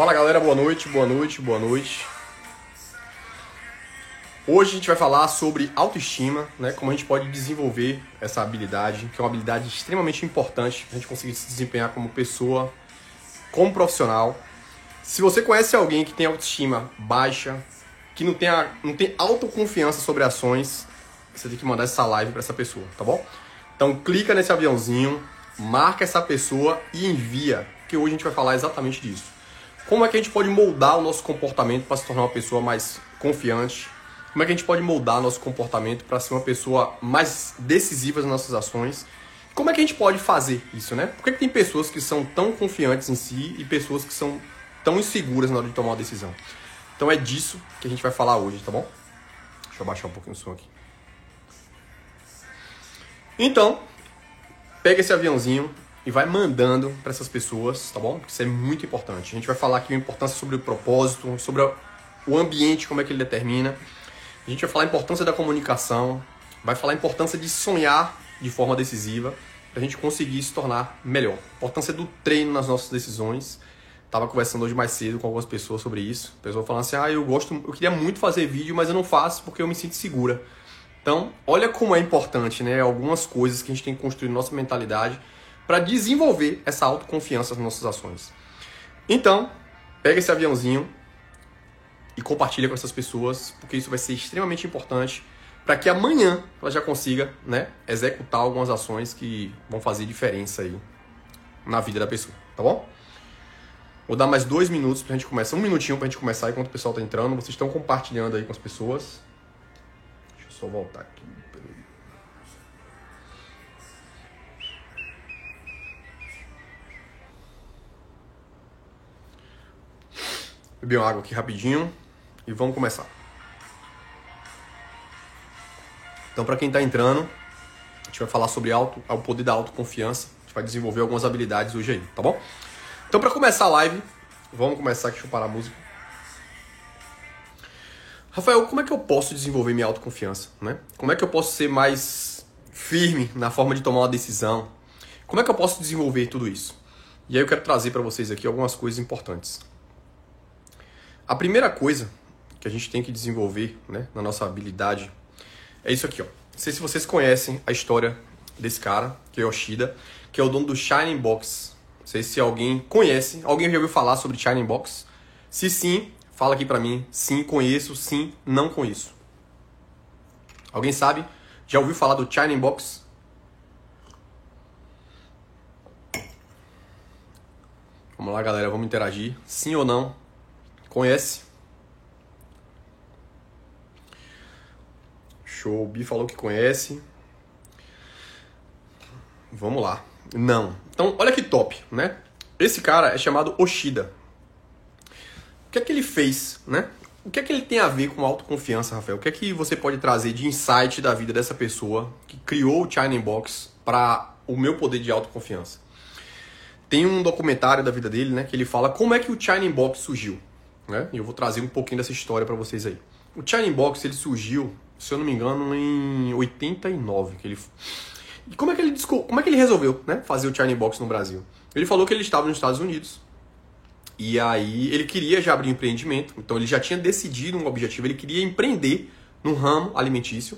Fala galera, boa noite, boa noite, boa noite. Hoje a gente vai falar sobre autoestima, né? Como a gente pode desenvolver essa habilidade, que é uma habilidade extremamente importante para a gente conseguir se desempenhar como pessoa, como profissional. Se você conhece alguém que tem autoestima baixa, que não tem autoconfiança sobre ações, você tem que mandar essa live para essa pessoa, tá bom? Então clica nesse aviãozinho, marca essa pessoa e envia, que hoje a gente vai falar exatamente disso. Como é que a gente pode moldar o nosso comportamento para se tornar uma pessoa mais confiante? Como é que a gente pode moldar o nosso comportamento para ser uma pessoa mais decisiva nas nossas ações? Como é que a gente pode fazer isso, né? Por que tem pessoas que são tão confiantes em si e pessoas que são tão inseguras na hora de tomar uma decisão? Então é disso que a gente vai falar hoje, tá bom? Deixa eu baixar um pouquinho o som aqui. Então, pega esse aviãozinho e vai mandando para essas pessoas, tá bom? Porque isso é muito importante. A gente vai falar aqui a importância sobre o propósito, sobre o ambiente, como é que ele determina. A gente vai falar a importância da comunicação, vai falar a importância de sonhar de forma decisiva para a gente conseguir se tornar melhor. A importância do treino nas nossas decisões. Tava conversando hoje mais cedo com algumas pessoas sobre isso. A pessoa falando assim, eu queria muito fazer vídeo, mas eu não faço porque eu me sinto segura. Então, olha como é importante, né? Algumas coisas que a gente tem que construir na nossa mentalidade para desenvolver essa autoconfiança nas nossas ações. Então, pega esse aviãozinho e compartilha com essas pessoas, porque isso vai ser extremamente importante para que amanhã ela já consiga, né, executar algumas ações que vão fazer diferença aí na vida da pessoa, tá bom? Vou dar mais 2 minutos pra gente começar, 1 minutinho pra gente começar enquanto o pessoal tá entrando. Vocês estão compartilhando aí com as pessoas. Deixa eu só voltar aqui. Beber uma água aqui rapidinho e vamos começar. Então, para quem está entrando, a gente vai falar sobre o poder da autoconfiança. A gente vai desenvolver algumas habilidades hoje aí, tá bom? Então, para começar a live, vamos começar aqui, deixa eu parar a música. Rafael, como é que eu posso desenvolver minha autoconfiança, né? Como é que eu posso ser mais firme na forma de tomar uma decisão? Como é que eu posso desenvolver tudo isso? E aí eu quero trazer para vocês aqui algumas coisas importantes. A primeira coisa que a gente tem que desenvolver, né, na nossa habilidade é isso aqui, ó. Não sei se vocês conhecem a história desse cara, que é Yoshida, que é o dono do Shining Box. Não sei se alguém conhece. Alguém já ouviu falar sobre Shining Box? Se sim, fala aqui pra mim. Sim, conheço. Sim, não conheço. Alguém sabe? Já ouviu falar do Shining Box? Vamos lá, galera. Vamos interagir. Sim ou não? Conhece? Show. O Bi falou que conhece. Vamos lá. Não. Então, olha que top, né? Esse cara é chamado Yoshida. O que é que ele fez, né? O que é que ele tem a ver com autoconfiança, Rafael? O que é que você pode trazer de insight da vida dessa pessoa que criou o Shining Box para o meu poder de autoconfiança? Tem um documentário da vida dele, né? Que ele fala como é que o Shining Box surgiu, né? E eu vou trazer um pouquinho dessa história para vocês aí. O Shining Box, ele surgiu, se eu não me engano, em 89. E como é que ele resolveu, né, fazer o Shining Box no Brasil? Ele falou que ele estava nos Estados Unidos. E aí ele queria já abrir um empreendimento. Então ele já tinha decidido um objetivo. Ele queria empreender no ramo alimentício.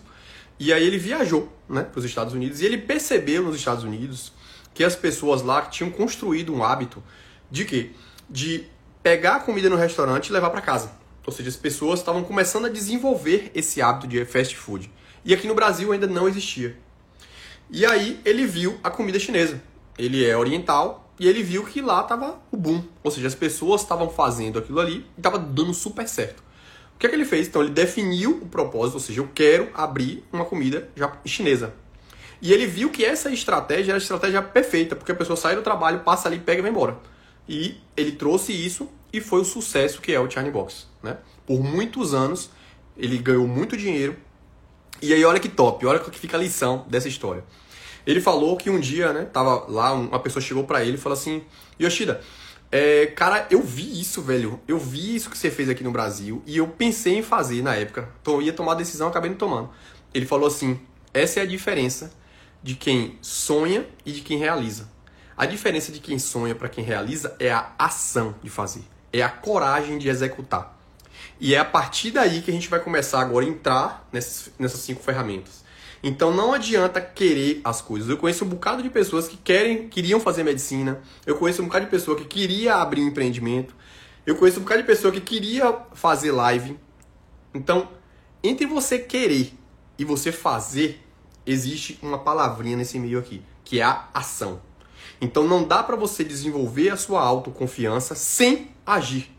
E aí ele viajou, né, para os Estados Unidos. E ele percebeu nos Estados Unidos que as pessoas lá tinham construído um hábito de quê? De pegar a comida no restaurante e levar para casa. Ou seja, as pessoas estavam começando a desenvolver esse hábito de fast food. E aqui no Brasil ainda não existia. E aí ele viu a comida chinesa. Ele é oriental e ele viu que lá estava o boom. Ou seja, as pessoas estavam fazendo aquilo ali e estava dando super certo. O que é que ele fez? Então ele definiu o propósito, ou seja, eu quero abrir uma comida chinesa. E ele viu que essa estratégia era a estratégia perfeita, porque a pessoa sai do trabalho, passa ali, pega e vai embora. E ele trouxe isso e foi o sucesso que é o Shining Box, né? Por muitos anos, ele ganhou muito dinheiro. E aí olha que top, olha que fica a lição dessa história. Ele falou que um dia, né, tava lá, uma pessoa chegou pra ele e falou assim, Yoshida, cara, eu vi isso, velho, eu vi isso que você fez aqui no Brasil e eu pensei em fazer na época, então eu ia tomar a decisão, acabei não tomando. Ele falou assim, essa é a diferença de quem sonha e de quem realiza. A diferença de quem sonha para quem realiza é a ação de fazer. é a coragem de executar. E é a partir daí que a gente vai começar agora a entrar nessas 5 ferramentas. Então não adianta querer as coisas. Eu conheço um bocado de pessoas que queriam fazer medicina. Eu conheço um bocado de pessoa que queria abrir um empreendimento. Eu conheço um bocado de pessoa que queria fazer live. Então, entre você querer e você fazer, existe uma palavrinha nesse meio aqui, que é a ação. Então não dá para você desenvolver a sua autoconfiança sem agir.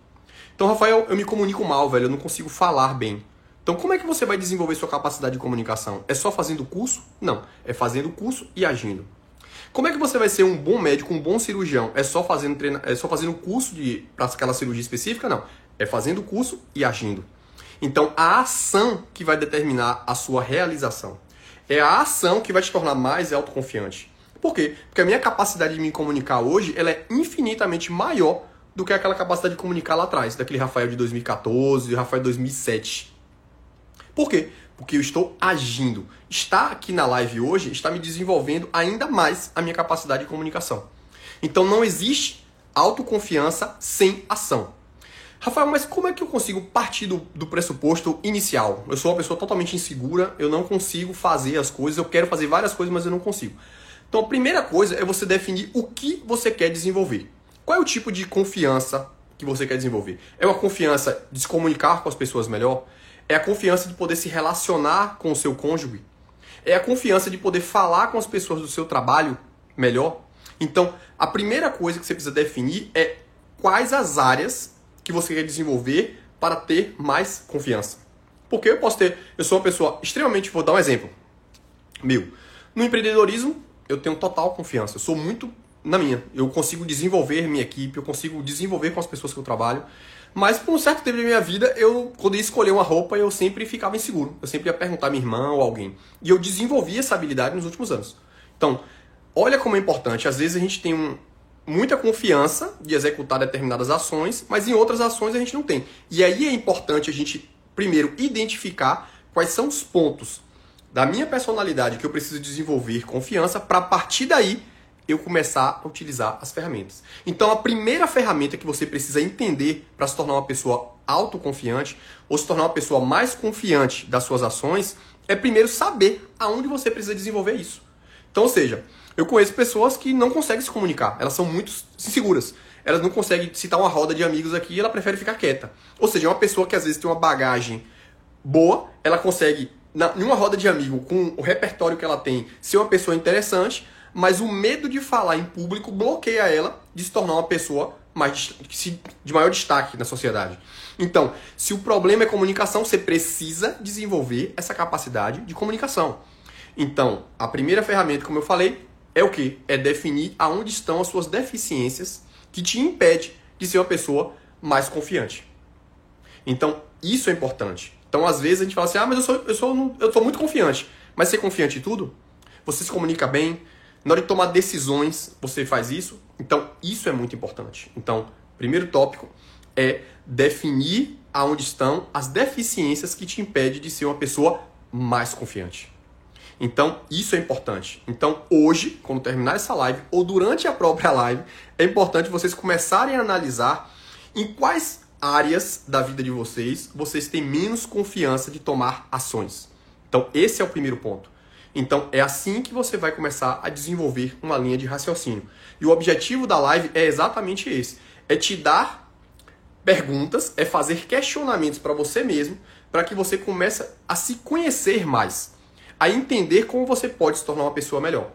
Então, Rafael, eu me comunico mal, velho, eu não consigo falar bem. Então, como é que você vai desenvolver sua capacidade de comunicação? É só fazendo curso? Não, é fazendo curso e agindo. Como é que você vai ser um bom médico, um bom cirurgião? É só fazendo curso para aquela cirurgia específica? Não, é fazendo curso e agindo. Então, a ação que vai determinar a sua realização. É a ação que vai te tornar mais autoconfiante. Por quê? Porque a minha capacidade de me comunicar hoje, ela é infinitamente maior do que aquela capacidade de comunicar lá atrás, daquele Rafael de 2014, do Rafael de 2007. Por quê? Porque eu estou agindo. Estar aqui na live hoje está me desenvolvendo ainda mais a minha capacidade de comunicação. Então não existe autoconfiança sem ação. Rafael, mas como é que eu consigo partir do pressuposto inicial? Eu sou uma pessoa totalmente insegura, eu não consigo fazer as coisas, eu quero fazer várias coisas, mas eu não consigo. Então a primeira coisa é você definir o que você quer desenvolver. Qual é o tipo de confiança que você quer desenvolver? É uma confiança de se comunicar com as pessoas melhor? É a confiança de poder se relacionar com o seu cônjuge? É a confiança de poder falar com as pessoas do seu trabalho melhor? Então, a primeira coisa que você precisa definir é quais as áreas que você quer desenvolver para ter mais confiança. Porque eu sou uma pessoa extremamente, vou dar um exemplo meu. No empreendedorismo, eu tenho total confiança. Eu sou muito na minha. Eu consigo desenvolver minha equipe, eu consigo desenvolver com as pessoas que eu trabalho. Mas por um certo tempo da minha vida, quando ia escolher uma roupa, eu sempre ficava inseguro. Eu sempre ia perguntar a minha irmã ou alguém. E eu desenvolvi essa habilidade nos últimos anos. Então, olha como é importante. Às vezes a gente tem muita confiança de executar determinadas ações, mas em outras ações a gente não tem. E aí é importante a gente, primeiro, identificar quais são os pontos da minha personalidade que eu preciso desenvolver confiança para, a partir daí, eu começar a utilizar as ferramentas. Então, a primeira ferramenta que você precisa entender para se tornar uma pessoa autoconfiante ou se tornar uma pessoa mais confiante das suas ações é primeiro saber aonde você precisa desenvolver isso. Então, ou seja, eu conheço pessoas que não conseguem se comunicar, elas são muito inseguras. Elas não conseguem citar uma roda de amigos aqui e ela prefere ficar quieta. Ou seja, é uma pessoa que às vezes tem uma bagagem boa, ela consegue, em uma roda de amigo, com o repertório que ela tem, ser uma pessoa interessante, mas o medo de falar em público bloqueia ela de se tornar uma pessoa de maior destaque na sociedade. Então, se o problema é comunicação, você precisa desenvolver essa capacidade de comunicação. Então, a primeira ferramenta, como eu falei, é o quê? É definir aonde estão as suas deficiências que te impede de ser uma pessoa mais confiante. Então, isso é importante. Então, às vezes a gente fala assim, mas eu sou muito confiante. Mas você é confiante em tudo? Você se comunica bem? Na hora de tomar decisões, você faz isso? Então, isso é muito importante. Então, primeiro tópico é definir aonde estão as deficiências que te impedem de ser uma pessoa mais confiante. Então, isso é importante. Então, hoje, quando terminar essa live, ou durante a própria live, é importante vocês começarem a analisar em quais áreas da vida de vocês têm menos confiança de tomar ações. Então, esse é o primeiro ponto. Então, é assim que você vai começar a desenvolver uma linha de raciocínio. E o objetivo da live é exatamente esse. É te dar perguntas, é fazer questionamentos para você mesmo, para que você comece a se conhecer mais, a entender como você pode se tornar uma pessoa melhor.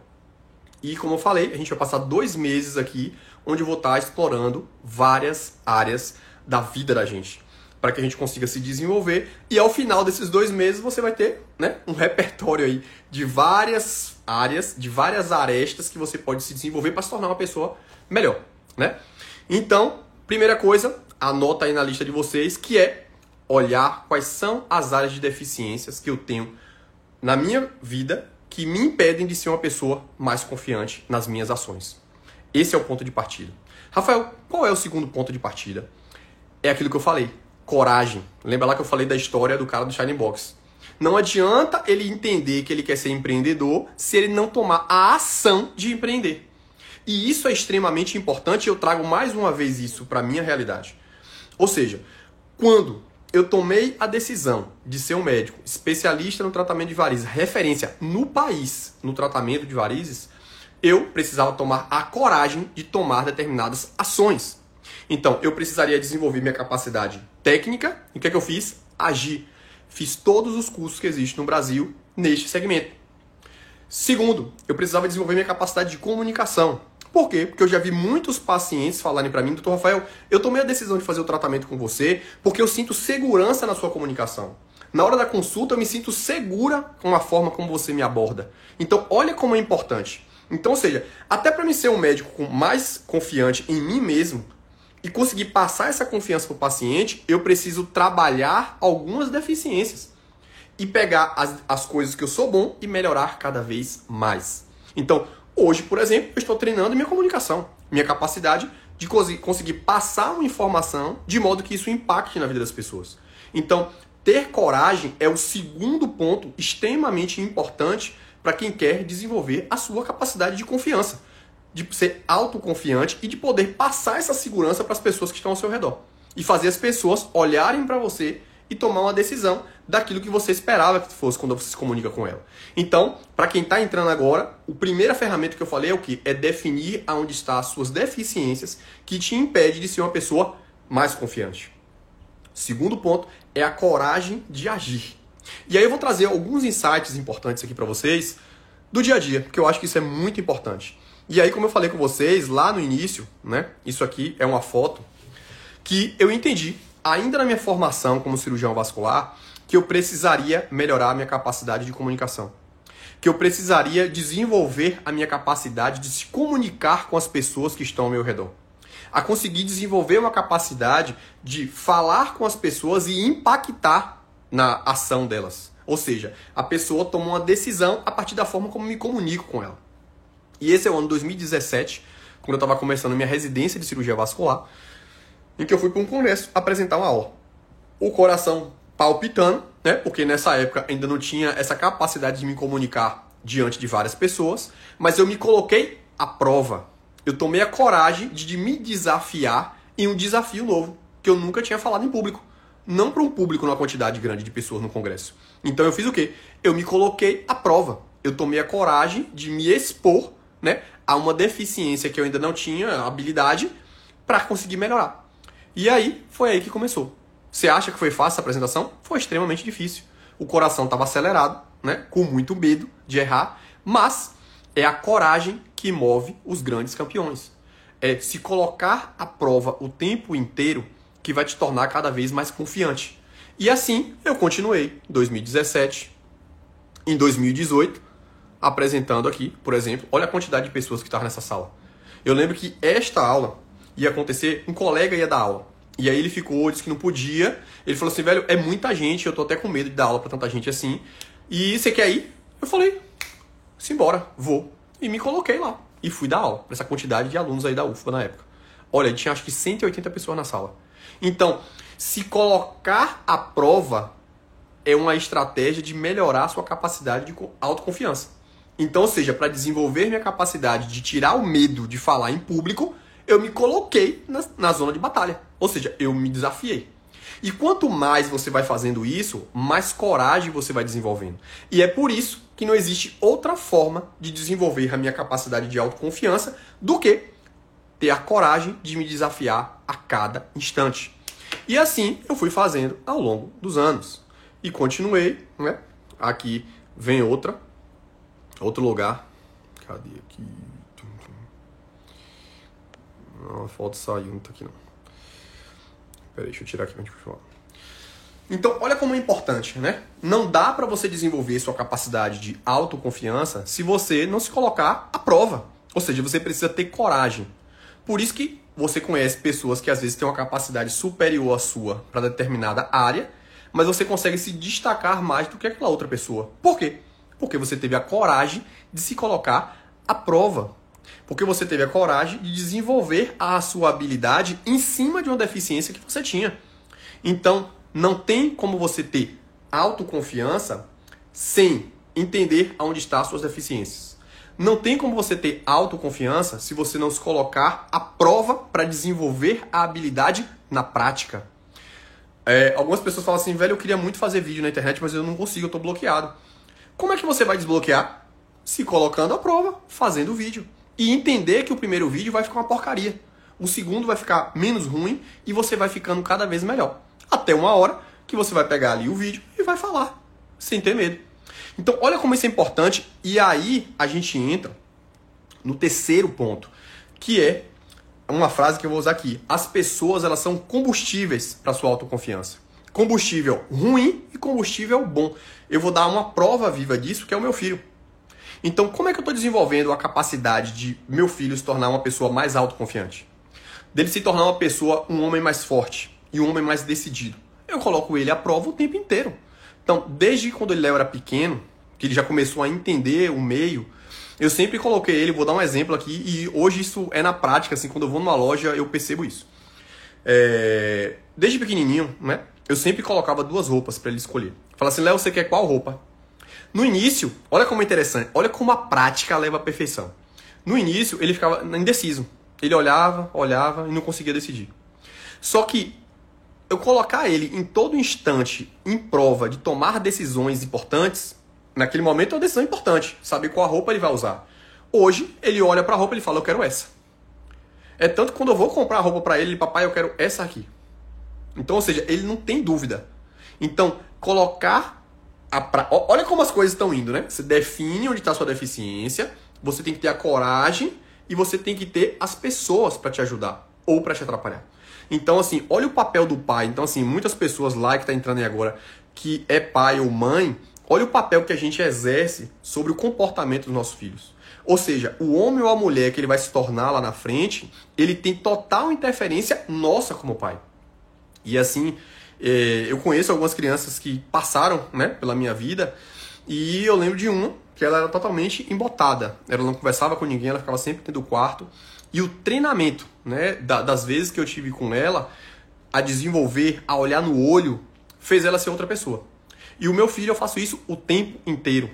E como eu falei, a gente vai passar 2 meses aqui, onde eu vou estar explorando várias áreas da vida da gente, para que a gente consiga se desenvolver. E ao final desses 2 meses você vai ter, né, um repertório aí de várias áreas, de várias arestas que você pode se desenvolver para se tornar uma pessoa melhor, né? Então, primeira coisa, anota aí na lista de vocês, que é olhar quais são as áreas de deficiências que eu tenho na minha vida que me impedem de ser uma pessoa mais confiante nas minhas ações. Esse é o ponto de partida. Rafael, qual é o segundo ponto de partida? É aquilo que eu falei. Coragem. Lembra lá que eu falei da história do cara do Shining Box. Não adianta ele entender que ele quer ser empreendedor se ele não tomar a ação de empreender. E isso é extremamente importante e eu trago mais uma vez isso para a minha realidade. Ou seja, quando eu tomei a decisão de ser um médico especialista no tratamento de varizes, referência no país no tratamento de varizes, eu precisava tomar a coragem de tomar determinadas ações. Então, eu precisaria desenvolver minha capacidade técnica. E o que é que eu fiz? Agir. Fiz todos os cursos que existem no Brasil neste segmento. Segundo, eu precisava desenvolver minha capacidade de comunicação. Por quê? Porque eu já vi muitos pacientes falarem para mim, doutor Rafael, eu tomei a decisão de fazer o tratamento com você porque eu sinto segurança na sua comunicação. Na hora da consulta, eu me sinto segura com a forma como você me aborda. Então, olha como é importante. Então, ou seja, até para mim ser um médico mais confiante em mim mesmo e conseguir passar essa confiança para o paciente, eu preciso trabalhar algumas deficiências e pegar as coisas que eu sou bom e melhorar cada vez mais. Então, hoje, por exemplo, eu estou treinando minha comunicação, minha capacidade de conseguir passar uma informação de modo que isso impacte na vida das pessoas. Então, ter coragem é o segundo ponto extremamente importante para quem quer desenvolver a sua capacidade de confiança, de ser autoconfiante e de poder passar essa segurança para as pessoas que estão ao seu redor. E fazer as pessoas olharem para você e tomar uma decisão daquilo que você esperava que fosse quando você se comunica com ela. Então, para quem está entrando agora, a primeira ferramenta que eu falei é o quê? É definir aonde estão as suas deficiências que te impede de ser uma pessoa mais confiante. Segundo ponto é a coragem de agir. E aí eu vou trazer alguns insights importantes aqui para vocês do dia a dia, porque eu acho que isso é muito importante. E aí, como eu falei com vocês lá no início, né? Isso aqui é uma foto que eu entendi, ainda na minha formação como cirurgião vascular, que eu precisaria melhorar a minha capacidade de comunicação. Que eu precisaria desenvolver a minha capacidade de se comunicar com as pessoas que estão ao meu redor. A conseguir desenvolver uma capacidade de falar com as pessoas e impactar na ação delas. Ou seja, a pessoa toma uma decisão a partir da forma como me comunico com ela. E esse é o ano 2017, quando eu estava começando minha residência de cirurgia vascular, em que eu fui para um congresso apresentar uma aula. O coração palpitando, né? Porque nessa época ainda não tinha essa capacidade de me comunicar diante de várias pessoas, mas eu me coloquei à prova. Eu tomei a coragem de me desafiar em um desafio novo, que eu nunca tinha falado em público. Não para um público numa quantidade grande de pessoas no congresso. Então eu fiz o quê? Eu me coloquei à prova. Eu tomei a coragem de me expor, né, a uma deficiência que eu ainda não tinha habilidade para conseguir melhorar. E aí, foi aí que começou. Você acha que foi fácil essa apresentação? Foi extremamente difícil. O coração estava acelerado, né, com muito medo de errar, mas é a coragem que move os grandes campeões. É se colocar à prova o tempo inteiro que vai te tornar cada vez mais confiante. E assim, eu continuei em 2017, em 2018, apresentando aqui, por exemplo, olha a quantidade de pessoas que estavam nessa sala. Eu lembro que esta aula ia acontecer, um colega ia dar aula. E aí ele ficou, disse que não podia. Ele falou assim, velho, é muita gente, eu tô até com medo de dar aula pra tanta gente assim. E você quer ir? Eu falei, simbora, vou. E me coloquei lá. E fui dar aula pra essa quantidade de alunos aí da UFBA na época. Olha, tinha acho que 180 pessoas na sala. Então, se colocar à prova é uma estratégia de melhorar a sua capacidade de autoconfiança. Então, ou seja, para desenvolver minha capacidade de tirar o medo de falar em público, eu me coloquei na zona de batalha. Ou seja, eu me desafiei. E quanto mais você vai fazendo isso, mais coragem você vai desenvolvendo. E é por isso que não existe outra forma de desenvolver a minha capacidade de autoconfiança do que ter a coragem de me desafiar a cada instante. E assim eu fui fazendo ao longo dos anos. E continuei, né? Aqui vem outro lugar. Cadê aqui? Não, a foto saiu, não tá aqui não. Peraí, deixa eu tirar aqui pra gente continuar. Então, olha como é importante, né? Não dá pra você desenvolver sua capacidade de autoconfiança se você não se colocar à prova. Ou seja, você precisa ter coragem. Por isso que você conhece pessoas que às vezes têm uma capacidade superior à sua para determinada área, mas você consegue se destacar mais do que aquela outra pessoa. Por quê? Porque você teve a coragem de se colocar à prova. Porque você teve a coragem de desenvolver a sua habilidade em cima de uma deficiência que você tinha. Então, não tem como você ter autoconfiança sem entender onde estão as suas deficiências. Não tem como você ter autoconfiança se você não se colocar à prova para desenvolver a habilidade na prática. Algumas pessoas falam assim, velho, eu queria muito fazer vídeo na internet, mas eu não consigo, eu tô bloqueado. Como é que você vai desbloquear? Se colocando à prova, fazendo vídeo. E entender que o primeiro vídeo vai ficar uma porcaria. O segundo vai ficar menos ruim e você vai ficando cada vez melhor. Até uma hora que você vai pegar ali o vídeo e vai falar, sem ter medo. Então, olha como isso é importante. E aí, a gente entra no terceiro ponto, que é uma frase que eu vou usar aqui. As pessoas, elas são combustíveis para sua autoconfiança. Combustível ruim e combustível bom. Eu vou dar uma prova viva disso, que é o meu filho. Então, como é que eu estou desenvolvendo a capacidade de meu filho se tornar uma pessoa mais autoconfiante? Dele se tornar uma pessoa, um homem mais forte e um homem mais decidido. Eu coloco ele à prova o tempo inteiro. Então, desde quando ele era pequeno, que ele já começou a entender o meio, eu sempre coloquei ele, vou dar um exemplo aqui, e hoje isso é na prática, assim, quando eu vou numa loja eu percebo isso. Desde pequenininho, né, eu sempre colocava 2 roupas para ele escolher. Falava assim, Léo, você quer qual roupa? No início, olha como é interessante, olha como a prática leva à perfeição. No início, ele ficava indeciso. Ele olhava e não conseguia decidir. Só que eu colocar ele em todo instante em prova de tomar decisões importantes, naquele momento é uma decisão importante, saber qual roupa ele vai usar. Hoje, ele olha para a roupa e ele fala, eu quero essa. É tanto que quando eu vou comprar a roupa para ele, papai, eu quero essa aqui. Então, ou seja, ele não tem dúvida. Então, colocar olha como as coisas estão indo, né? Você define onde está a sua deficiência, você tem que ter a coragem e você tem que ter as pessoas para te ajudar ou para te atrapalhar. Então, assim, olha o papel do pai. Então, assim, muitas pessoas lá que tá entrando aí agora, que é pai ou mãe, olha o papel que a gente exerce sobre o comportamento dos nossos filhos. Ou seja, o homem ou a mulher que ele vai se tornar lá na frente, ele tem total interferência nossa como pai. E assim, eu conheço algumas crianças que passaram, né, pela minha vida, e eu lembro de uma que ela era totalmente embotada. Ela não conversava com ninguém, ela ficava sempre dentro do quarto. E o treinamento, né, das vezes que eu tive com ela, a desenvolver, a olhar no olho, fez ela ser outra pessoa. E o meu filho, eu faço isso o tempo inteiro.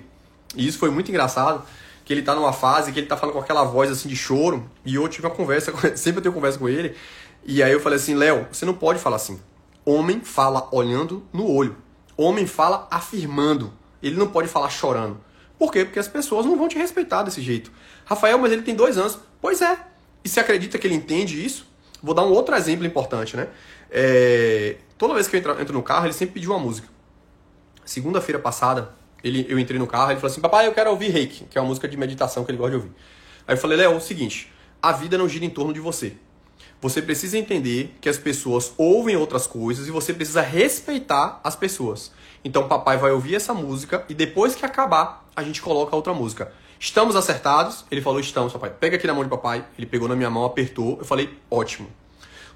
E isso foi muito engraçado, que ele tá numa fase que ele tá falando com aquela voz assim de choro, e eu tive uma conversa, sempre eu tenho conversa com ele, e aí eu falei assim, Léo, você não pode falar assim. Homem fala olhando no olho. Homem fala afirmando. Ele não pode falar chorando. Por quê? Porque as pessoas não vão te respeitar desse jeito. Rafael, mas ele tem 2 anos. Pois é. E você acredita que ele entende isso? Vou dar um outro exemplo importante, né? Toda vez que eu entro no carro, ele sempre pediu uma música. Segunda-feira passada, eu entrei no carro, ele falou assim, papai, eu quero ouvir Reiki, que é uma música de meditação que ele gosta de ouvir. Aí eu falei, Léo, é o seguinte, a vida não gira em torno de você. Você precisa entender que as pessoas ouvem outras coisas e você precisa respeitar as pessoas. Então papai vai ouvir essa música e depois que acabar, a gente coloca outra música. Estamos acertados? Ele falou, estamos, papai. Pega aqui na mão de papai. Ele pegou na minha mão, apertou. Eu falei, ótimo.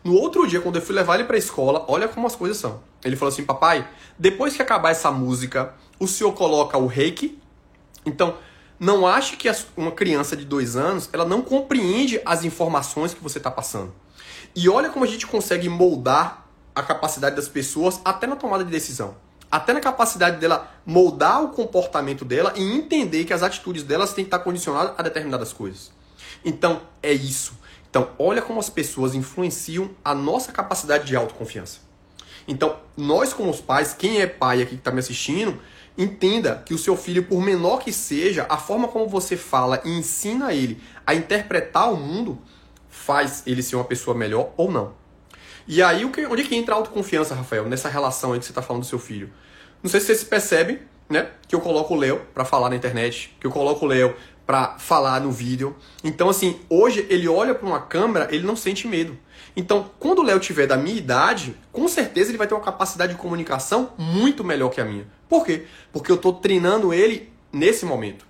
No outro dia, quando eu fui levar ele para a escola, olha como as coisas são. Ele falou assim, papai, depois que acabar essa música, o senhor coloca o Reiki? Então, não ache que uma criança de 2 anos, ela não compreende as informações que você está passando. E olha como a gente consegue moldar a capacidade das pessoas até na tomada de decisão. Até na capacidade dela moldar o comportamento dela e entender que as atitudes delas têm que estar condicionadas a determinadas coisas. Então, é isso. Então, olha como as pessoas influenciam a nossa capacidade de autoconfiança. Então, nós como os pais, quem é pai aqui que está me assistindo, entenda que o seu filho, por menor que seja, a forma como você fala e ensina ele a interpretar o mundo, faz ele ser uma pessoa melhor ou não. E aí, onde é que entra a autoconfiança, Rafael? Nessa relação aí que você está falando do seu filho. Não sei se você se percebe, né? Que eu coloco o Léo para falar na internet, que eu coloco o Léo para falar no vídeo. Então, assim, hoje ele olha para uma câmera, ele não sente medo. Então, quando o Léo tiver da minha idade, com certeza ele vai ter uma capacidade de comunicação muito melhor que a minha. Por quê? Porque eu estou treinando ele nesse momento.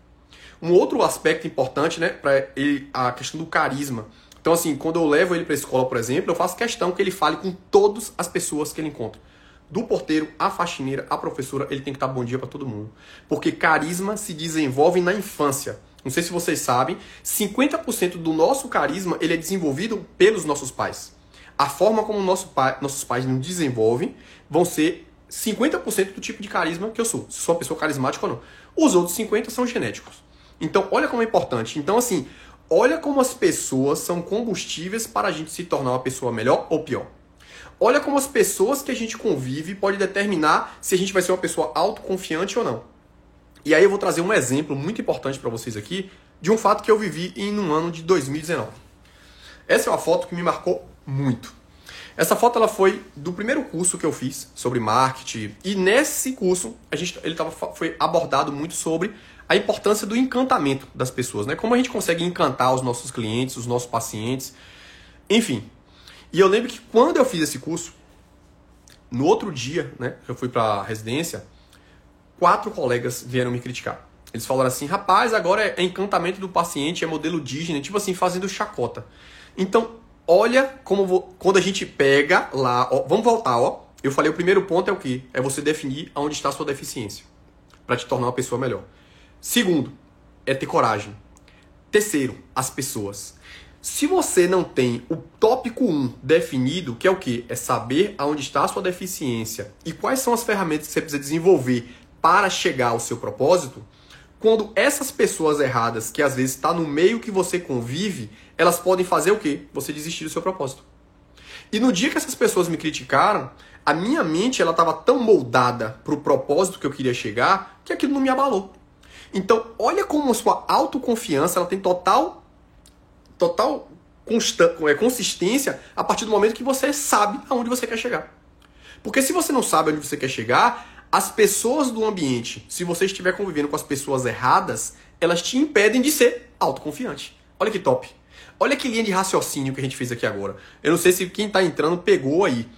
Um outro aspecto importante, né, para ele, a questão do carisma. Então, assim, quando eu levo ele para a escola, por exemplo, eu faço questão que ele fale com todas as pessoas que ele encontra. Do porteiro, à faxineira, à professora, ele tem que estar bom dia para todo mundo. Porque carisma se desenvolve na infância. Não sei se vocês sabem, 50% do nosso carisma ele é desenvolvido pelos nossos pais. A forma como nossos pais nos desenvolvem vão ser 50% do tipo de carisma que eu sou. Se sou uma pessoa carismática ou não. Os outros 50% são genéticos. Então, olha como é importante. Então, assim, olha como as pessoas são combustíveis para a gente se tornar uma pessoa melhor ou pior. Olha como as pessoas que a gente convive podem determinar se a gente vai ser uma pessoa autoconfiante ou não. E aí eu vou trazer um exemplo muito importante para vocês aqui de um fato que eu vivi no ano de 2019. Essa é uma foto que me marcou muito. Essa foto ela foi do primeiro curso que eu fiz sobre marketing. E nesse curso foi abordado muito sobre a importância do encantamento das pessoas, né? Como a gente consegue encantar os nossos clientes, os nossos pacientes, enfim. E eu lembro que quando eu fiz esse curso, no outro dia, né, eu fui para a residência, 4 colegas vieram me criticar. Eles falaram assim, rapaz, agora é encantamento do paciente, é modelo Disney, tipo assim, fazendo chacota. Então, olha quando a gente pega lá, ó, vamos voltar, ó. Eu falei, o primeiro ponto é o quê? É você definir onde está a sua deficiência, para te tornar uma pessoa melhor. Segundo, é ter coragem. Terceiro, as pessoas. Se você não tem o tópico 1 definido, que é o quê? É saber aonde está a sua deficiência e quais são as ferramentas que você precisa desenvolver para chegar ao seu propósito, quando essas pessoas erradas, que às vezes está no meio que você convive, elas podem fazer o quê? Você desistir do seu propósito. E no dia que essas pessoas me criticaram, a minha mente ela estava tão moldada para o propósito que eu queria chegar, que aquilo não me abalou. Então, olha como a sua autoconfiança ela tem total consistência a partir do momento que você sabe aonde você quer chegar. Porque se você não sabe onde você quer chegar, as pessoas do ambiente, se você estiver convivendo com as pessoas erradas, elas te impedem de ser autoconfiante. Olha que top. Olha que linha de raciocínio que a gente fez aqui agora. Eu não sei se quem está entrando pegou aí.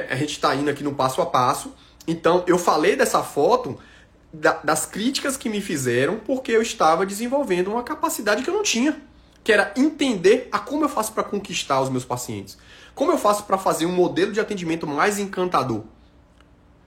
A gente está indo aqui no passo a passo. Então, eu falei dessa foto das críticas que me fizeram porque eu estava desenvolvendo uma capacidade que eu não tinha, que era entender como eu faço para conquistar os meus pacientes. Como eu faço para fazer um modelo de atendimento mais encantador.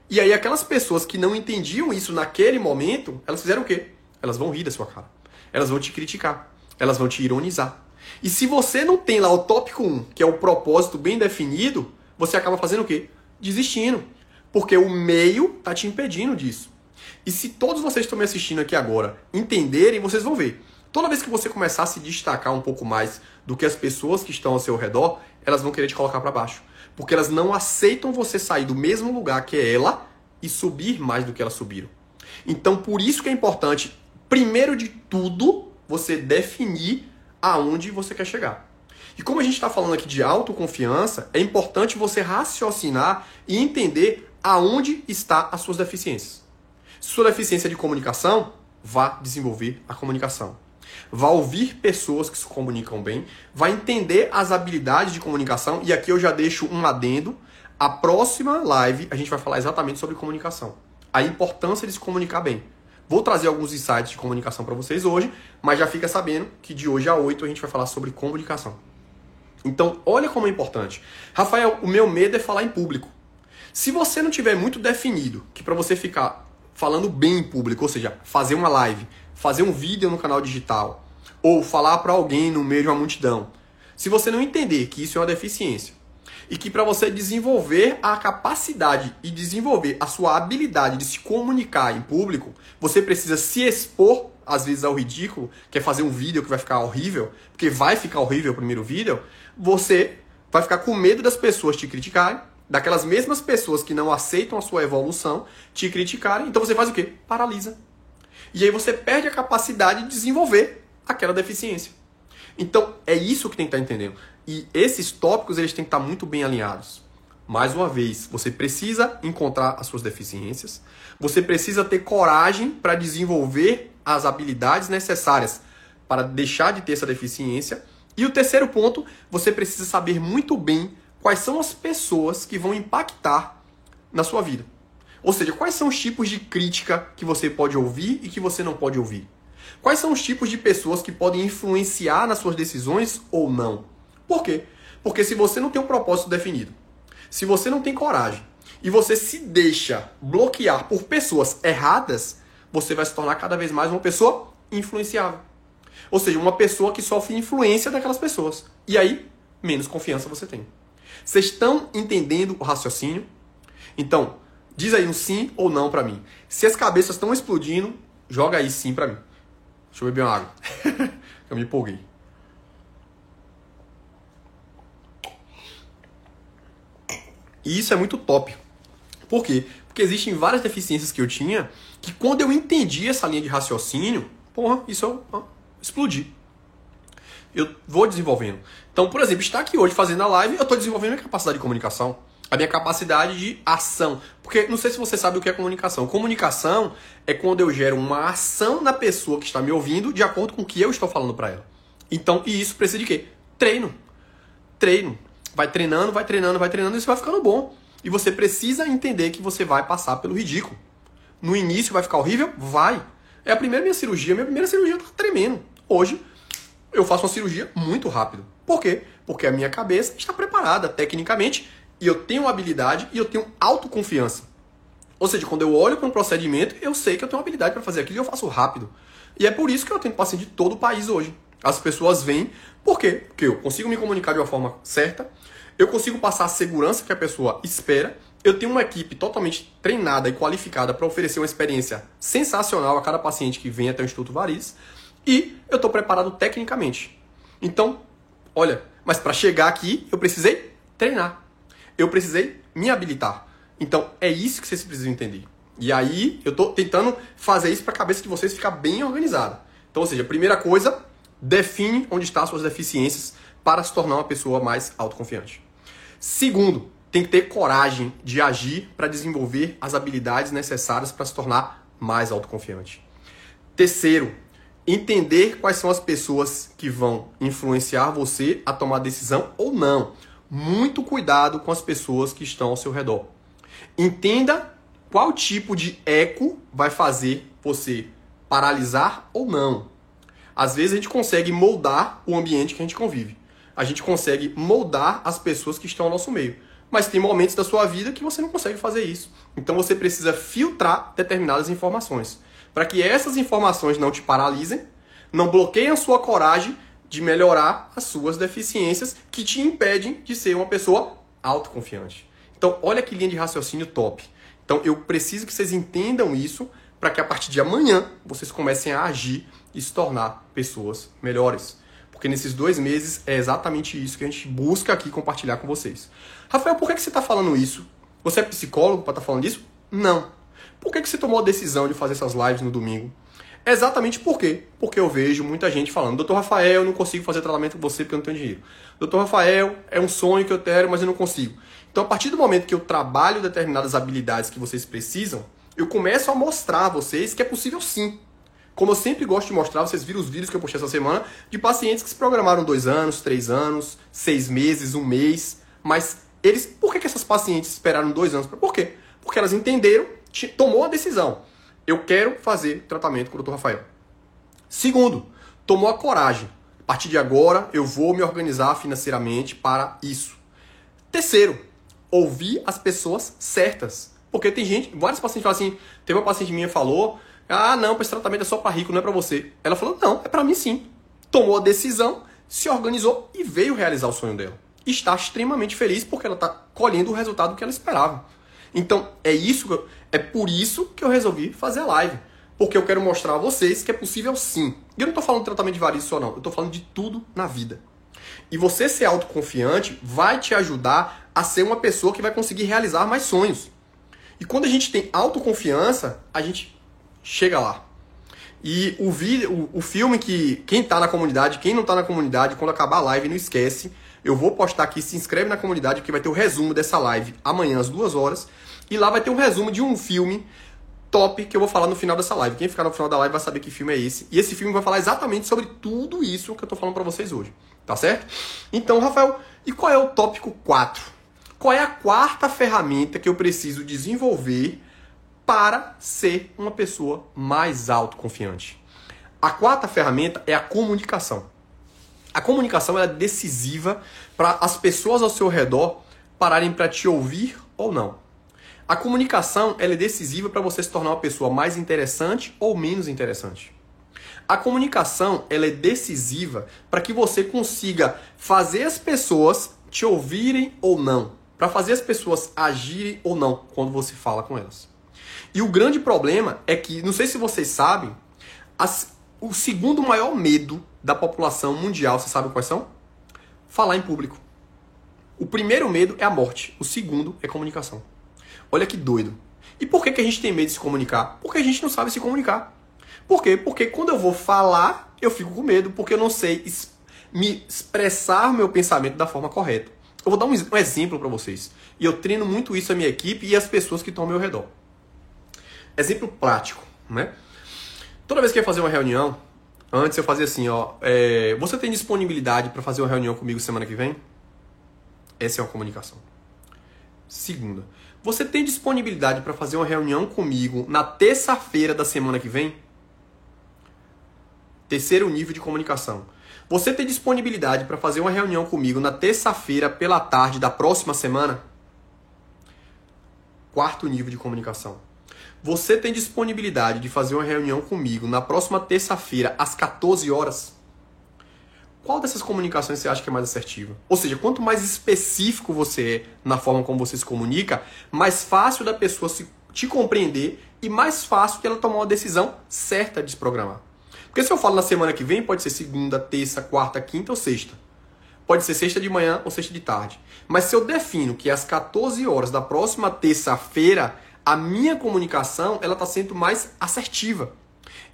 E aí aquelas pessoas que não entendiam isso naquele momento, elas fizeram o quê? Elas vão rir da sua cara. Elas vão te criticar. Elas vão te ironizar. E se você não tem lá o tópico 1, que é o propósito bem definido, você acaba fazendo o quê? Desistindo. Porque o meio está te impedindo disso. E se todos vocês que estão me assistindo aqui agora entenderem, vocês vão ver. Toda vez que você começar a se destacar um pouco mais do que as pessoas que estão ao seu redor, elas vão querer te colocar para baixo. Porque elas não aceitam você sair do mesmo lugar que ela e subir mais do que elas subiram. Então, por isso que é importante, primeiro de tudo, você definir aonde você quer chegar. E como a gente está falando aqui de autoconfiança, é importante você raciocinar e entender aonde está as suas deficiências. Se sua deficiência é de comunicação, vá desenvolver a comunicação. Vá ouvir pessoas que se comunicam bem, vai entender as habilidades de comunicação, e aqui eu já deixo um adendo. A próxima live a gente vai falar exatamente sobre comunicação. A importância de se comunicar bem. Vou trazer alguns insights de comunicação para vocês hoje, mas já fica sabendo que de hoje a 8 a gente vai falar sobre comunicação. Então, olha como é importante. Rafael, o meu medo é falar em público. Se você não tiver muito definido que para você ficar falando bem em público, ou seja, fazer uma live, fazer um vídeo no canal digital, ou falar para alguém no meio de uma multidão, se você não entender que isso é uma deficiência, e que para você desenvolver a capacidade e desenvolver a sua habilidade de se comunicar em público, você precisa se expor, às vezes, ao ridículo, que é fazer um vídeo que vai ficar horrível, porque vai ficar horrível o primeiro vídeo, você vai ficar com medo das pessoas te criticarem, daquelas mesmas pessoas que não aceitam a sua evolução te criticarem, então você faz o quê? Paralisa. E aí você perde a capacidade de desenvolver aquela deficiência. Então, é isso que tem que estar entendendo. E esses tópicos, eles têm que estar muito bem alinhados. Mais uma vez, você precisa encontrar as suas deficiências. Você precisa ter coragem para desenvolver as habilidades necessárias para deixar de ter essa deficiência. E o terceiro ponto, você precisa saber muito bem quais são as pessoas que vão impactar na sua vida. Ou seja, quais são os tipos de crítica que você pode ouvir e que você não pode ouvir. Quais são os tipos de pessoas que podem influenciar nas suas decisões ou não? Por quê? Porque se você não tem um propósito definido, se você não tem coragem e você se deixa bloquear por pessoas erradas, você vai se tornar cada vez mais uma pessoa influenciável. Ou seja, uma pessoa que sofre influência daquelas pessoas. E aí, menos confiança você tem. Vocês estão entendendo o raciocínio? Então, diz aí um sim ou não pra mim. Se as cabeças estão explodindo, joga aí sim pra mim. Deixa eu beber uma água. Eu me empolguei. E isso é muito top. Por quê? Porque existem várias deficiências que eu tinha que quando eu entendi essa linha de raciocínio, porra, isso eu explodi. Eu vou desenvolvendo. Então, por exemplo, estar aqui hoje fazendo a live, eu estou desenvolvendo a minha capacidade de comunicação, a minha capacidade de ação. Porque não sei se você sabe o que é comunicação. Comunicação é quando eu gero uma ação na pessoa que está me ouvindo de acordo com o que eu estou falando para ela. Então, e isso precisa de quê? Treino. Treino. Vai treinando, e isso vai ficando bom. E você precisa entender que você vai passar pelo ridículo. No início vai ficar horrível? Vai. É a minha primeira cirurgia tá tremendo. Hoje, eu faço uma cirurgia muito rápido. Por quê? Porque a minha cabeça está preparada tecnicamente e eu tenho habilidade e eu tenho autoconfiança. Ou seja, quando eu olho para um procedimento, eu sei que eu tenho habilidade para fazer aquilo e eu faço rápido. E é por isso que eu tenho paciente de todo o país hoje. As pessoas vêm, por quê? Porque eu consigo me comunicar de uma forma certa, eu consigo passar a segurança que a pessoa espera, eu tenho uma equipe totalmente treinada e qualificada para oferecer uma experiência sensacional a cada paciente que vem até o Instituto Variz, e eu estou preparado tecnicamente. Então, olha, mas para chegar aqui, eu precisei treinar. Eu precisei me habilitar. Então, é isso que vocês precisam entender. E aí, eu estou tentando fazer isso para a cabeça de vocês ficar bem organizada. Então, ou seja, a primeira coisa, define onde estão as suas deficiências para se tornar uma pessoa mais autoconfiante. Segundo, tem que ter coragem de agir para desenvolver as habilidades necessárias para se tornar mais autoconfiante. Terceiro, entender quais são as pessoas que vão influenciar você a tomar decisão ou não. Muito cuidado com as pessoas que estão ao seu redor. Entenda qual tipo de eco vai fazer você paralisar ou não. Às vezes a gente consegue moldar o ambiente que a gente convive. A gente consegue moldar as pessoas que estão ao nosso meio. Mas tem momentos da sua vida que você não consegue fazer isso. Então você precisa filtrar determinadas informações. Para que essas informações não te paralisem, não bloqueiem a sua coragem de melhorar as suas deficiências que te impedem de ser uma pessoa autoconfiante. Então, olha que linha de raciocínio top. Então, eu preciso que vocês entendam isso para que a partir de amanhã vocês comecem a agir e se tornar pessoas melhores. Porque nesses 2 meses é exatamente isso que a gente busca aqui compartilhar com vocês. Rafael, por que você está falando isso? Você é psicólogo para estar falando isso? Não. Por que você tomou a decisão de fazer essas lives no domingo? Exatamente por quê? Porque eu vejo muita gente falando: Doutor Rafael, eu não consigo fazer tratamento com você porque eu não tenho dinheiro. Doutor Rafael, é um sonho que eu quero, mas eu não consigo. Então, a partir do momento que eu trabalho determinadas habilidades que vocês precisam, eu começo a mostrar a vocês que é possível sim. Como eu sempre gosto de mostrar, vocês viram os vídeos que eu postei essa semana de pacientes que se programaram 2 anos, 3 anos, 6 meses, 1 mês. Mas eles, por que essas pacientes esperaram 2 anos? Por quê? Porque elas entenderam, tomou a decisão. Eu quero fazer tratamento com o Dr. Rafael. Segundo, tomou a coragem. A partir de agora, eu vou me organizar financeiramente para isso. Terceiro, ouvir as pessoas certas. Porque tem gente, vários pacientes falam assim, teve uma paciente minha que falou: ah, não, esse tratamento é só para rico, não é para você. Ela falou: não, é para mim sim. Tomou a decisão, se organizou e veio realizar o sonho dela. Está extremamente feliz porque ela está colhendo o resultado que ela esperava. Então, é por isso que eu resolvi fazer a live. Porque eu quero mostrar a vocês que é possível sim. E eu não estou falando de tratamento de varizes só não. Eu estou falando de tudo na vida. E você ser autoconfiante vai te ajudar a ser uma pessoa que vai conseguir realizar mais sonhos. E quando a gente tem autoconfiança, a gente chega lá. E o filme que quem está na comunidade, quem não está na comunidade, quando acabar a live, não esquece. Eu vou postar aqui, se inscreve na comunidade, que vai ter o resumo dessa live amanhã às 2 horas. E lá vai ter um resumo de um filme top que eu vou falar no final dessa live. Quem ficar no final da live vai saber que filme é esse. E esse filme vai falar exatamente sobre tudo isso que eu tô falando pra vocês hoje. Tá certo? Então, Rafael, e qual é o tópico 4? Qual é a 4ª ferramenta que eu preciso desenvolver para ser uma pessoa mais autoconfiante? A 4ª ferramenta é a comunicação. A comunicação é decisiva para as pessoas ao seu redor pararem para te ouvir ou não. A comunicação ela é decisiva para você se tornar uma pessoa mais interessante ou menos interessante. A comunicação ela é decisiva para que você consiga fazer as pessoas te ouvirem ou não, para fazer as pessoas agirem ou não quando você fala com elas. E o grande problema é que, não sei se vocês sabem, o segundo maior medo da população mundial, vocês sabem quais são? Falar em público. O primeiro medo é a morte. O segundo é comunicação. Olha que doido. E por que a gente tem medo de se comunicar? Porque a gente não sabe se comunicar. Por quê? Porque quando eu vou falar, eu fico com medo, porque eu não sei me expressar o meu pensamento da forma correta. Eu vou dar um exemplo para vocês. E eu treino muito isso a minha equipe e as pessoas que estão ao meu redor. Exemplo prático, né? Toda vez que eu ia fazer uma reunião, antes eu fazia assim, ó, você tem disponibilidade para fazer uma reunião comigo semana que vem? Essa é uma comunicação. Segunda, você tem disponibilidade para fazer uma reunião comigo na terça-feira da semana que vem? Terceiro nível de comunicação. Você tem disponibilidade para fazer uma reunião comigo na terça-feira pela tarde da próxima semana? Quarto nível de comunicação. Você tem disponibilidade de fazer uma reunião comigo na próxima terça-feira às 14 horas? Qual dessas comunicações você acha que é mais assertiva? Ou seja, quanto mais específico você é na forma como você se comunica, mais fácil da pessoa te compreender e mais fácil de ela tomar uma decisão certa de se programar. Porque se eu falo na semana que vem, pode ser segunda, terça, quarta, quinta ou sexta. Pode ser sexta de manhã ou sexta de tarde. Mas se eu defino que às 14 horas da próxima terça-feira, a minha comunicação ela está sendo mais assertiva.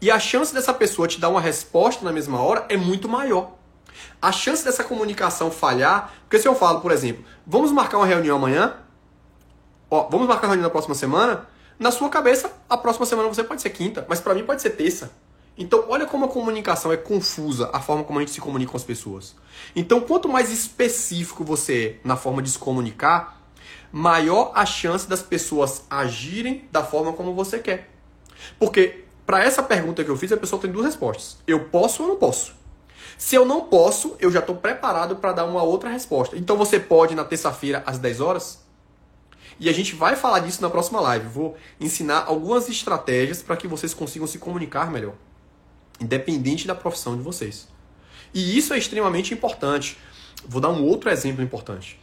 E a chance dessa pessoa te dar uma resposta na mesma hora é muito maior. A chance dessa comunicação falhar, porque se eu falo, por exemplo, vamos marcar uma reunião amanhã, vamos marcar uma reunião na próxima semana, na sua cabeça, a próxima semana você pode ser quinta, mas para mim pode ser terça. Então, olha como a comunicação é confusa, a forma como a gente se comunica com as pessoas. Então, quanto mais específico você é na forma de se comunicar, maior a chance das pessoas agirem da forma como você quer. Porque, para essa pergunta que eu fiz, a pessoa tem duas respostas. Eu posso ou não posso? Se eu não posso, eu já estou preparado para dar uma outra resposta. Então, você pode na terça-feira às 10 horas? E a gente vai falar disso na próxima live. Vou ensinar algumas estratégias para que vocês consigam se comunicar melhor, independente da profissão de vocês. E isso é extremamente importante. Vou dar um outro exemplo importante.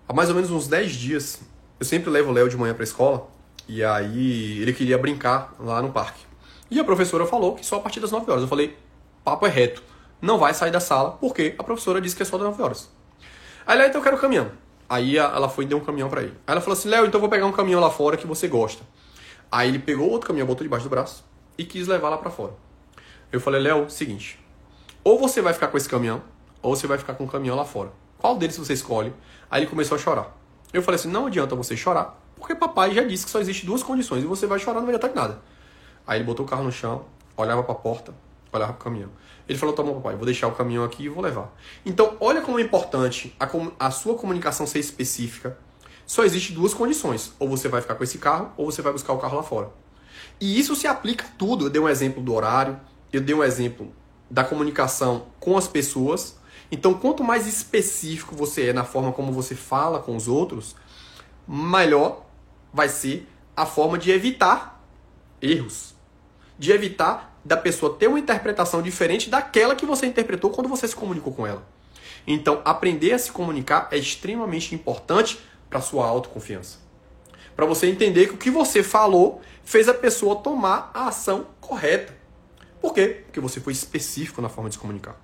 Há mais ou menos uns 10 dias, eu sempre levo o Léo de manhã para a escola, e aí ele queria brincar lá no parque. E a professora falou que só a partir das 9 horas. Eu falei, papo é reto, não vai sair da sala, porque a professora disse que é só das 9 horas. Aí ele, então eu quero um caminhão. Aí ela foi e deu um caminhão para ele. Aí ela falou assim, Léo, então eu vou pegar um caminhão lá fora que você gosta. Aí ele pegou outro caminhão, botou debaixo do braço e quis levar lá para fora. Eu falei, Léo, seguinte, ou você vai ficar com esse caminhão, ou você vai ficar com o caminhão lá fora. Qual deles você escolhe? Aí ele começou a chorar. Eu falei assim, não adianta você chorar, porque papai já disse que só existe duas condições, e você vai chorar, não vai adiantar nada. Aí ele botou o carro no chão, olhava para a porta, olhava para o caminhão. Ele falou, tá bom, papai, vou deixar o caminhão aqui e vou levar. Então, olha como é importante a sua comunicação ser específica. Só existe duas condições, ou você vai ficar com esse carro, ou você vai buscar o carro lá fora. E isso se aplica a tudo. Eu dei um exemplo do horário, eu dei um exemplo da comunicação com as pessoas. Então, quanto mais específico você é na forma como você fala com os outros, melhor vai ser a forma de evitar erros. De evitar da pessoa ter uma interpretação diferente daquela que você interpretou quando você se comunicou com ela. Então, aprender a se comunicar é extremamente importante para a sua autoconfiança. Para você entender que o que você falou fez a pessoa tomar a ação correta. Por quê? Porque você foi específico na forma de se comunicar.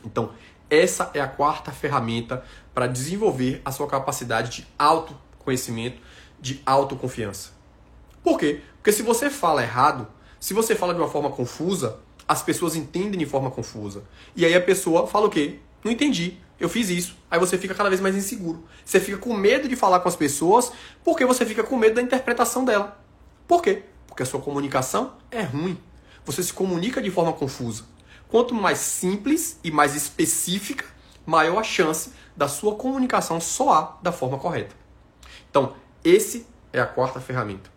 Então, essa é a quarta ferramenta para desenvolver a sua capacidade de autoconhecimento, de autoconfiança. Por quê? Porque se você fala errado, se você fala de uma forma confusa, as pessoas entendem de forma confusa. E aí a pessoa fala o quê? Não entendi, eu fiz isso. Aí você fica cada vez mais inseguro. Você fica com medo de falar com as pessoas porque você fica com medo da interpretação dela. Por quê? Porque a sua comunicação é ruim. Você se comunica de forma confusa. Quanto mais simples e mais específica, maior a chance da sua comunicação soar da forma correta. Então, esse é a quarta ferramenta.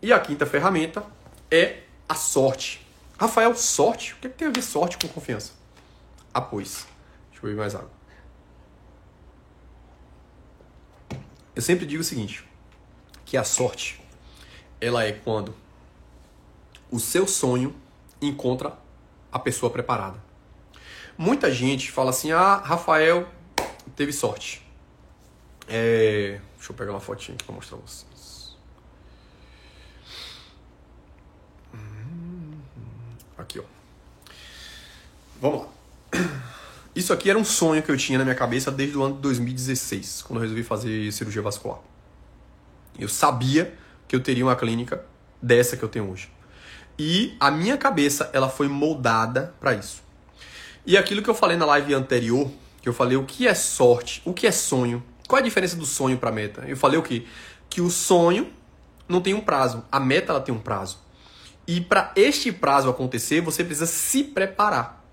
E a quinta ferramenta é a sorte. Rafael, sorte? O que tem a ver sorte com confiança? Ah, pois. Deixa eu beber mais água. Eu sempre digo o seguinte, que a sorte, ela é quando o seu sonho encontra a pessoa preparada. Muita gente fala assim, Rafael teve sorte. Deixa eu pegar uma fotinha aqui para mostrar pra vocês. Aqui, ó. Vamos lá. isso aqui era um sonho que eu tinha na minha cabeça desde o ano de 2016, quando eu resolvi fazer cirurgia vascular. Eu sabia que eu teria uma clínica dessa que eu tenho hoje. E a minha cabeça, ela foi moldada para isso. E aquilo que eu falei na live anterior, que eu falei o que é sorte, o que é sonho, qual é a diferença do sonho para a meta? Eu falei o quê? Que o sonho não tem um prazo, a meta ela tem um prazo. E para este prazo acontecer, você precisa se preparar.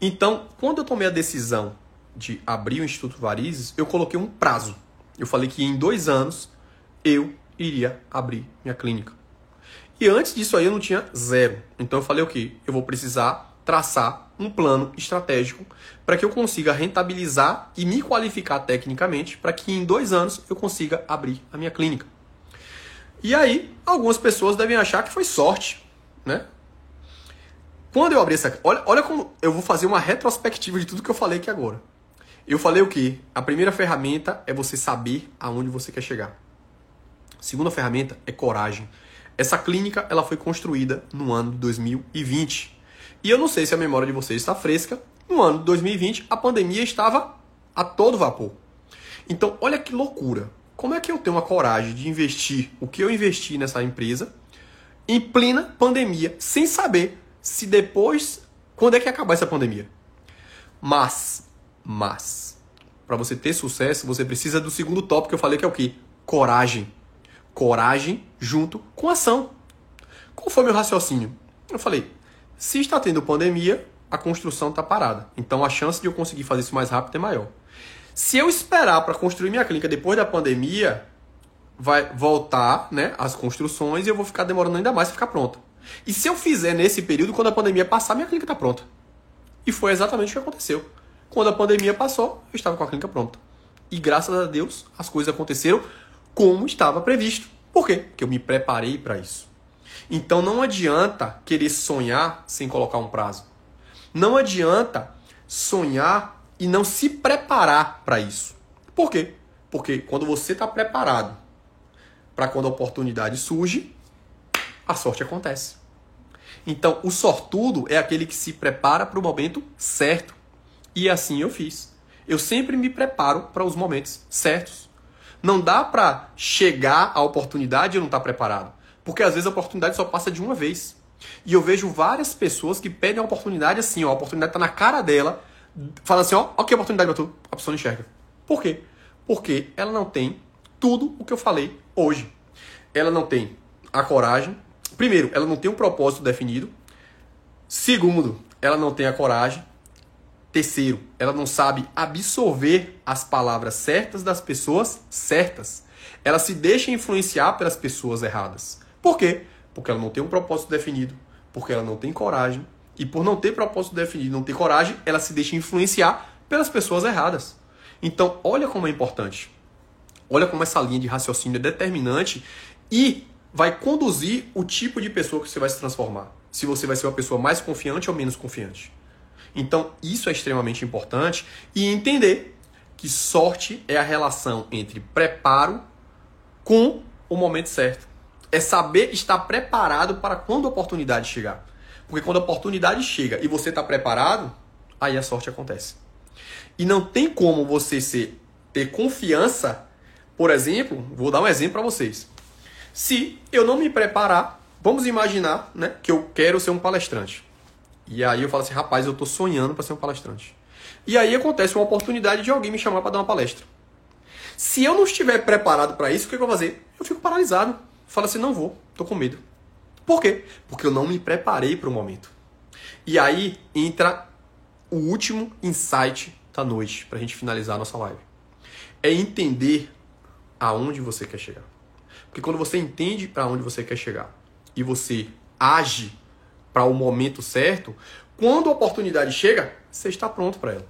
Então, quando eu tomei a decisão de abrir o Instituto Varizes, eu coloquei um prazo. Eu falei que em 2 anos eu iria abrir minha clínica. E antes disso aí eu não tinha 0. Então eu falei o quê? Eu vou precisar traçar um plano estratégico para que eu consiga rentabilizar e me qualificar tecnicamente para que em 2 anos eu consiga abrir a minha clínica. E aí, algumas pessoas devem achar que foi sorte, né? Quando eu abri essa... Olha como eu vou fazer uma retrospectiva de tudo que eu falei aqui agora. Eu falei o quê? A primeira ferramenta é você saber aonde você quer chegar. A segunda ferramenta é coragem. Essa clínica ela foi construída no ano de 2020. E eu não sei se a memória de vocês está fresca. No ano de 2020, a pandemia estava a todo vapor. Então, olha que loucura. Como é que eu tenho a coragem de investir o que eu investi nessa empresa em plena pandemia, sem saber se depois, quando é que ia acabar essa pandemia? Mas, para você ter sucesso, você precisa do segundo tópico que eu falei, que é o quê? Coragem. Coragem junto com ação. Qual foi meu raciocínio? Eu falei, se está tendo pandemia, a construção está parada. Então a chance de eu conseguir fazer isso mais rápido é maior. Se eu esperar para construir minha clínica depois da pandemia, vai voltar, né, as construções e eu vou ficar demorando ainda mais para ficar pronta. E se eu fizer nesse período, quando a pandemia passar, minha clínica está pronta. E foi exatamente o que aconteceu. Quando a pandemia passou, eu estava com a clínica pronta. E graças a Deus, as coisas aconteceram como estava previsto. Por quê? Porque eu me preparei para isso. Então não adianta querer sonhar sem colocar um prazo. Não adianta sonhar e não se preparar para isso. Por quê? Porque quando você está preparado para quando a oportunidade surge, a sorte acontece. Então, o sortudo é aquele que se prepara para o momento certo. E assim eu fiz. Eu sempre me preparo para os momentos certos. Não dá para chegar à oportunidade e eu não estar preparado. Porque às vezes a oportunidade só passa de uma vez. E eu vejo várias pessoas que pedem a oportunidade assim, ó, a oportunidade está na cara dela, fala assim, ó que oportunidade pra tu, a pessoa não enxerga. Por quê? Porque ela não tem tudo o que eu falei hoje. Ela não tem a coragem. Primeiro, ela não tem um propósito definido. Segundo, ela não tem a coragem. Terceiro, ela não sabe absorver as palavras certas das pessoas certas. Ela se deixa influenciar pelas pessoas erradas. Por quê? Porque ela não tem um propósito definido, porque ela não tem coragem. E por não ter propósito definido, não ter coragem, ela se deixa influenciar pelas pessoas erradas. Então, olha como é importante. Olha como essa linha de raciocínio é determinante e vai conduzir o tipo de pessoa que você vai se transformar. Se você vai ser uma pessoa mais confiante ou menos confiante. Então, isso é extremamente importante. E entender que sorte é a relação entre preparo com o momento certo. É saber estar preparado para quando a oportunidade chegar. Porque quando a oportunidade chega e você está preparado, aí a sorte acontece. E não tem como você ter confiança. Por exemplo, vou dar um exemplo para vocês. Se eu não me preparar, vamos imaginar, né, que eu quero ser um palestrante. E aí eu falo assim, rapaz, eu estou sonhando para ser um palestrante. E aí acontece uma oportunidade de alguém me chamar para dar uma palestra. Se eu não estiver preparado para isso, o que eu vou fazer? Eu fico paralisado. Falo assim, não vou, estou com medo. Por quê? Porque eu não me preparei para o momento. E aí entra o último insight da noite, para a gente finalizar a nossa live. É entender aonde você quer chegar. Porque quando você entende para onde você quer chegar e você age para o momento certo, quando a oportunidade chega, você está pronto para ela.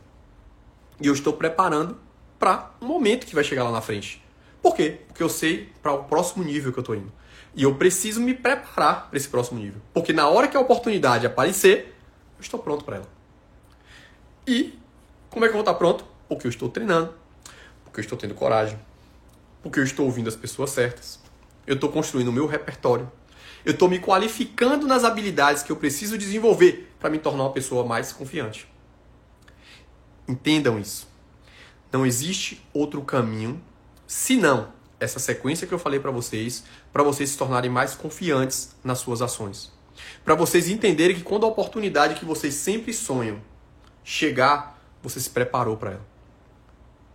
E eu estou preparando para o momento que vai chegar lá na frente. Por quê? Porque eu sei para o próximo nível que eu estou indo. E eu preciso me preparar para esse próximo nível. Porque na hora que a oportunidade aparecer, eu estou pronto para ela. E como é que eu vou estar pronto? Porque eu estou treinando. Porque eu estou tendo coragem. Porque eu estou ouvindo as pessoas certas. Eu estou construindo o meu repertório. Eu estou me qualificando nas habilidades que eu preciso desenvolver para me tornar uma pessoa mais confiante. Entendam isso. Não existe outro caminho senão essa sequência que eu falei para vocês se tornarem mais confiantes nas suas ações. Para vocês entenderem que quando a oportunidade que vocês sempre sonham chegar, você se preparou para ela.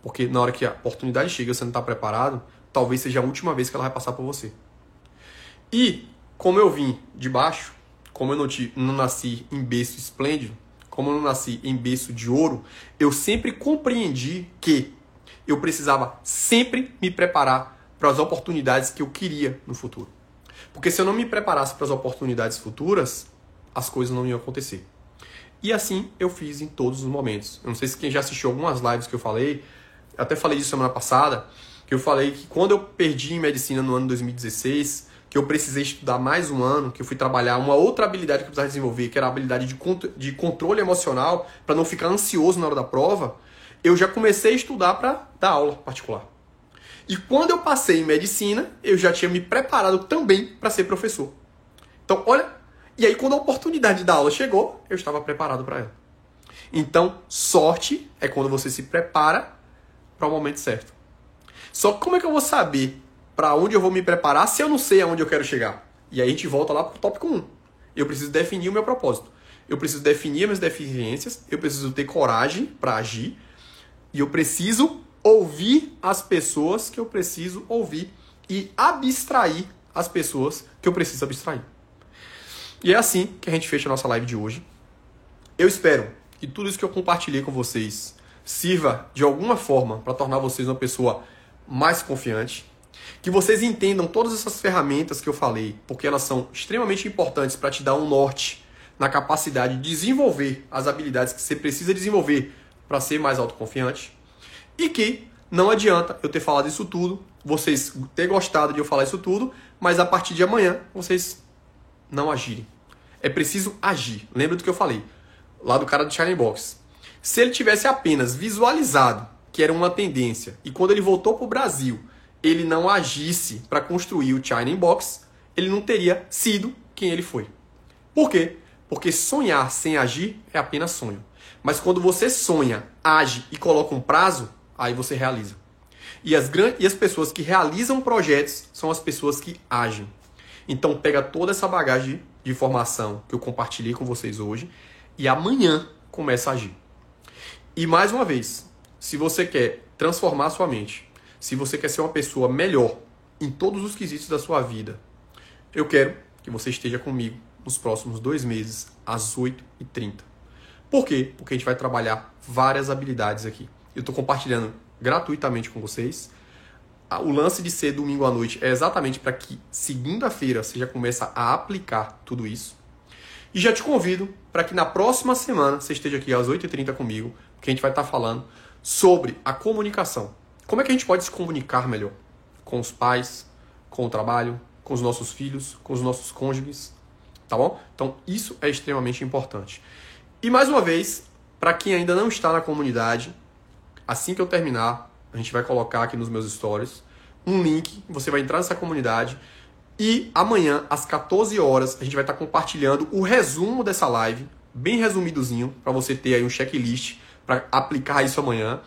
Porque na hora que a oportunidade chega e você não está preparado, talvez seja a última vez que ela vai passar por você. E, como eu vim de baixo, como eu não nasci em berço esplêndido, como eu não nasci em berço de ouro, eu sempre compreendi que eu precisava sempre me preparar para as oportunidades que eu queria no futuro. Porque se eu não me preparasse para as oportunidades futuras, as coisas não iam acontecer. E assim eu fiz em todos os momentos. Eu não sei se quem já assistiu algumas lives que eu falei, eu até falei disso semana passada, que eu falei que quando eu perdi em medicina no ano 2016, que eu precisei estudar mais um ano, que eu fui trabalhar uma outra habilidade que eu precisava desenvolver, que era a habilidade de controle emocional, para não ficar ansioso na hora da prova, eu já comecei a estudar para dar aula particular. E quando eu passei em medicina, eu já tinha me preparado também para ser professor. Então, olha, e aí quando a oportunidade da aula chegou, eu estava preparado para ela. Então, sorte é quando você se prepara para o momento certo. Só que como é que eu vou saber para onde eu vou me preparar se eu não sei aonde eu quero chegar? E aí a gente volta lá para o tópico 1. Eu preciso definir o meu propósito. Eu preciso definir as minhas deficiências, eu preciso ter coragem para agir, e eu preciso ouvir as pessoas que eu preciso ouvir e abstrair as pessoas que eu preciso abstrair. E é assim que a gente fecha a nossa live de hoje. Eu espero que tudo isso que eu compartilhei com vocês sirva de alguma forma para tornar vocês uma pessoa mais confiante, que vocês entendam todas essas ferramentas que eu falei, porque elas são extremamente importantes para te dar um norte na capacidade de desenvolver as habilidades que você precisa desenvolver para ser mais autoconfiante. E que não adianta eu ter falado isso tudo, vocês ter gostado de eu falar isso tudo, mas a partir de amanhã vocês não agirem. É preciso agir. Lembra do que eu falei lá do cara do Shining Box. Se ele tivesse apenas visualizado que era uma tendência e quando ele voltou para o Brasil ele não agisse para construir o Shining Box, ele não teria sido quem ele foi. Por quê? Porque sonhar sem agir é apenas sonho. Mas quando você sonha, age e coloca um prazo, aí você realiza. E as pessoas que realizam projetos são as pessoas que agem. Então pega toda essa bagagem de informação que eu compartilhei com vocês hoje e amanhã começa a agir. E mais uma vez, se você quer transformar a sua mente, se você quer ser uma pessoa melhor em todos os quesitos da sua vida, eu quero que você esteja comigo nos próximos 2 meses, às 8h30. Por quê? Porque a gente vai trabalhar várias habilidades aqui. Eu estou compartilhando gratuitamente com vocês. O lance de ser domingo à noite é exatamente para que segunda-feira você já comece a aplicar tudo isso. E já te convido para que na próxima semana você esteja aqui às 8h30 comigo, que a gente vai estar falando sobre a comunicação. Como é que a gente pode se comunicar melhor? Com os pais, com o trabalho, com os nossos filhos, com os nossos cônjuges, tá bom? Então isso é extremamente importante. E mais uma vez, para quem ainda não está na comunidade, assim que eu terminar, a gente vai colocar aqui nos meus stories um link, você vai entrar nessa comunidade e amanhã, às 14 horas, a gente vai estar compartilhando o resumo dessa live, bem resumidozinho, para você ter aí um checklist para aplicar isso amanhã.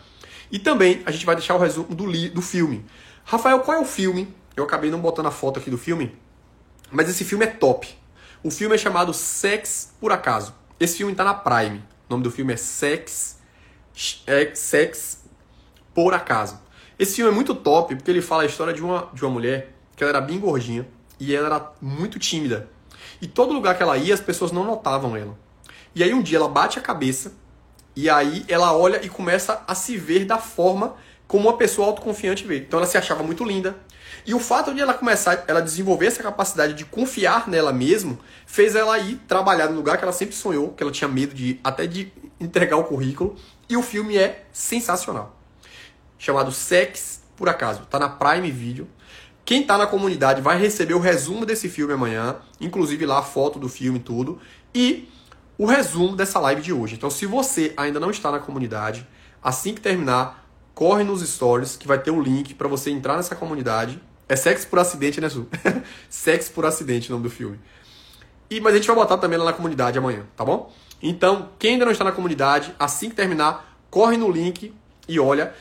E também a gente vai deixar o resumo do filme. Rafael, qual é o filme? Eu acabei não botando a foto aqui do filme, mas esse filme é top. O filme é chamado Sex por Acaso. Esse filme está na Prime. O nome do filme é Sex por Acaso. Esse filme é muito top porque ele fala a história de uma mulher que ela era bem gordinha e ela era muito tímida. E todo lugar que ela ia, as pessoas não notavam ela. E aí um dia ela bate a cabeça e aí ela olha e começa a se ver da forma como uma pessoa autoconfiante vê. Então ela se achava muito linda. E o fato de ela começar, ela desenvolver essa capacidade de confiar nela mesma, fez ela ir trabalhar no lugar que ela sempre sonhou, que ela tinha medo de até de entregar o currículo. E o filme é sensacional. Chamado Sex por Acaso. Tá na Prime Video. Quem tá na comunidade vai receber o resumo desse filme amanhã, inclusive lá a foto do filme e tudo, e o resumo dessa live de hoje. Então se você ainda não está na comunidade, assim que terminar, corre nos stories que vai ter um link para você entrar nessa comunidade. É Sex por Acidente, né, Su? Sex por Acidente, o nome do filme. Mas a gente vai botar também lá na comunidade amanhã, tá bom? Então, quem ainda não está na comunidade, assim que terminar, corre no link e olha.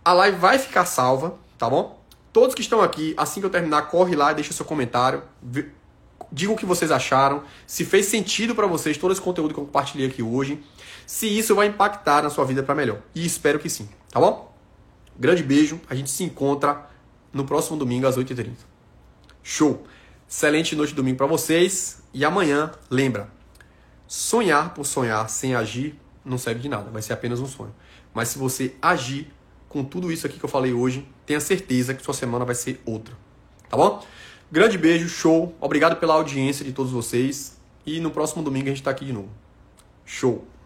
A live vai ficar salva, tá bom? Todos que estão aqui, assim que eu terminar, corre lá e deixa seu comentário. Diga o que vocês acharam. Se fez sentido para vocês todo esse conteúdo que eu compartilhei aqui hoje. Se isso vai impactar na sua vida para melhor. E espero que sim, tá bom? Grande beijo. A gente se encontra no próximo domingo às 8h30. Show! Excelente noite de domingo para vocês. E amanhã, lembra, sonhar por sonhar sem agir não serve de nada. Vai ser apenas um sonho. Mas se você agir com tudo isso aqui que eu falei hoje, tenha certeza que sua semana vai ser outra. Tá bom? Grande beijo, show. Obrigado pela audiência de todos vocês. E no próximo domingo a gente tá aqui de novo. Show!